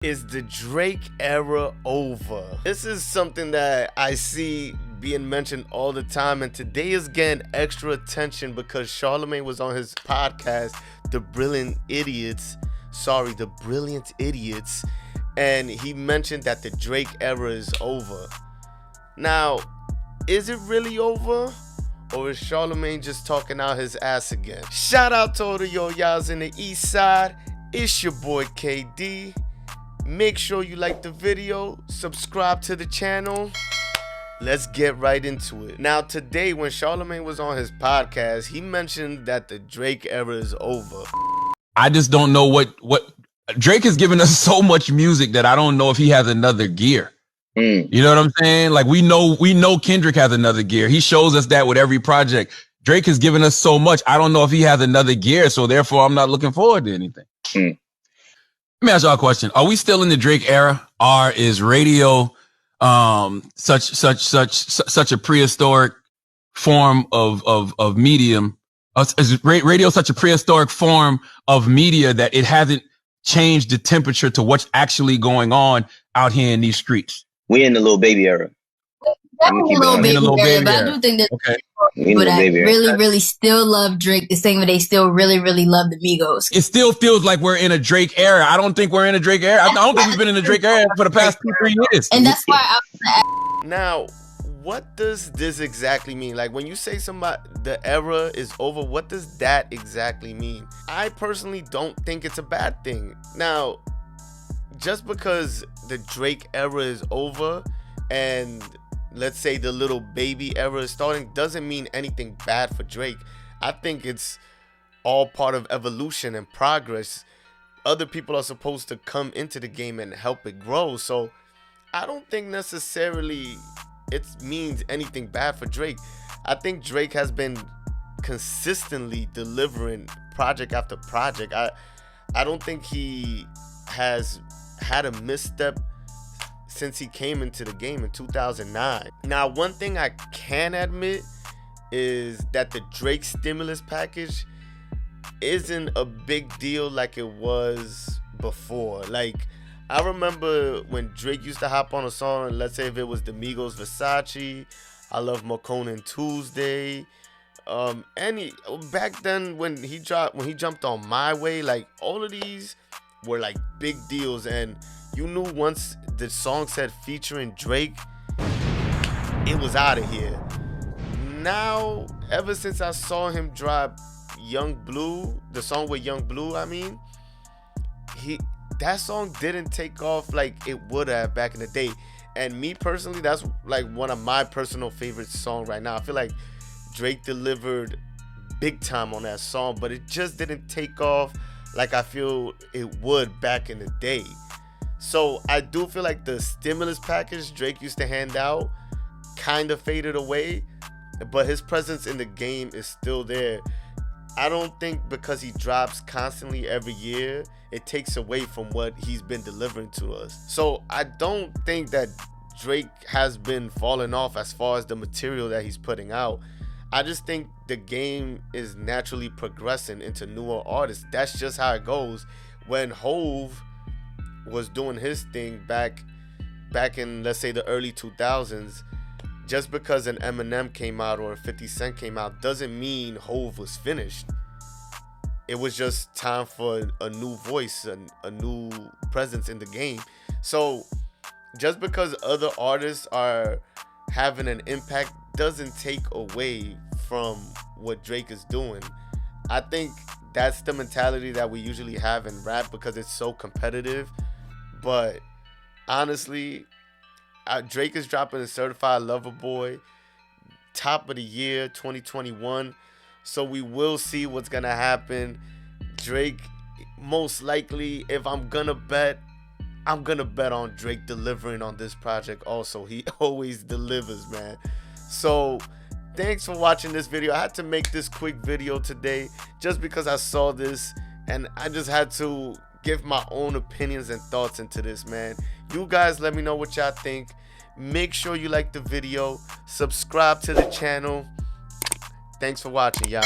Is the Drake era over? This is something that I see being mentioned all the time, and today is getting extra attention because Charlamagne was on his podcast, The Brilliant Idiots. The Brilliant Idiots, and he mentioned that the Drake era is over. Now, is it really over? Or is Charlamagne just talking out his ass again? Shout out to all the y'all in the east side. It's your boy KD. Make sure you like the video, subscribe to the channel. Let's get right into it. Now today, when Charlamagne was on his podcast, he mentioned that the Drake era is over. I just don't know what Drake has given us so much music that I don't know if he has another gear. You know what I'm saying? Like we know Kendrick has another gear. He shows us that with every project. Drake has given us so much. I don't know if he has another gear, so therefore I'm not looking forward to anything. Let me ask y'all a question. Are we still in the Drake era? Or is radio such a prehistoric form of medium? Is radio such a prehistoric form of media that it hasn't changed the temperature to what's actually going on out here in these streets? We in the little baby era. Definitely a little baby era, but I do think that people that really still love Drake the same way they still really love the Migos. It still feels like we're in a Drake era. I don't think we're in a Drake era. I don't think we've been in a Drake era for the past 2-3 years. And that's why I was now, what does this exactly mean? Like when you say the era is over, what does that exactly mean? I personally don't think it's a bad thing. Now, just because the Drake era is over and let's say the little baby era is starting doesn't mean anything bad for Drake. I think it's all part of evolution and progress. Other people are supposed to come into the game and help it grow. So I don't think necessarily it means anything bad for Drake. I think Drake has been consistently delivering project after project. I don't think he has had a misstep since he came into the game in 2009. Now, one thing I can admit is that the Drake stimulus package isn't a big deal like it was before. Like, I remember when Drake used to hop on a song, and let's say if it was the Migos Versace, I Love Maconin Tuesday, back then when he jumped on My Way, like all of these were like big deals, and you knew once the song said featuring Drake, it was out of here. Now, ever since I saw him drop Young Blue, the song with Young Blue, that song didn't take off like it would have back in the day. And me personally, that's like one of my personal favorite songs right now. I feel like Drake delivered big time on that song, but it just didn't take off like I feel it would back in the day. So I do feel like the stimulus package Drake used to hand out kind of faded away, but his presence in the game is still there. I don't think because he drops constantly every year, it takes away from what he's been delivering to us. So I don't think that Drake has been falling off as far as the material that he's putting out. I just think the game is naturally progressing into newer artists. That's just how it goes. When Hove was doing his thing back in, let's say, the early 2000s, just because an Eminem came out or a 50 Cent came out doesn't mean Hove was finished. It was just time for a new voice, a new presence in the game. So just because other artists are having an impact doesn't take away from what Drake is doing. I think that's the mentality that we usually have in rap because it's so competitive. But honestly, Drake is dropping a Certified Lover Boy, top of the year 2021. So we will see what's gonna happen. Drake, most likely, if I'm gonna bet on Drake delivering on this project also. He always delivers, man. So thanks for watching this video. I had to make this quick video today just because I saw this and I just had to give my own opinions and thoughts into this, man. You guys let me know what y'all think. Make sure you like the video, subscribe to the channel. Thanks for watching, y'all.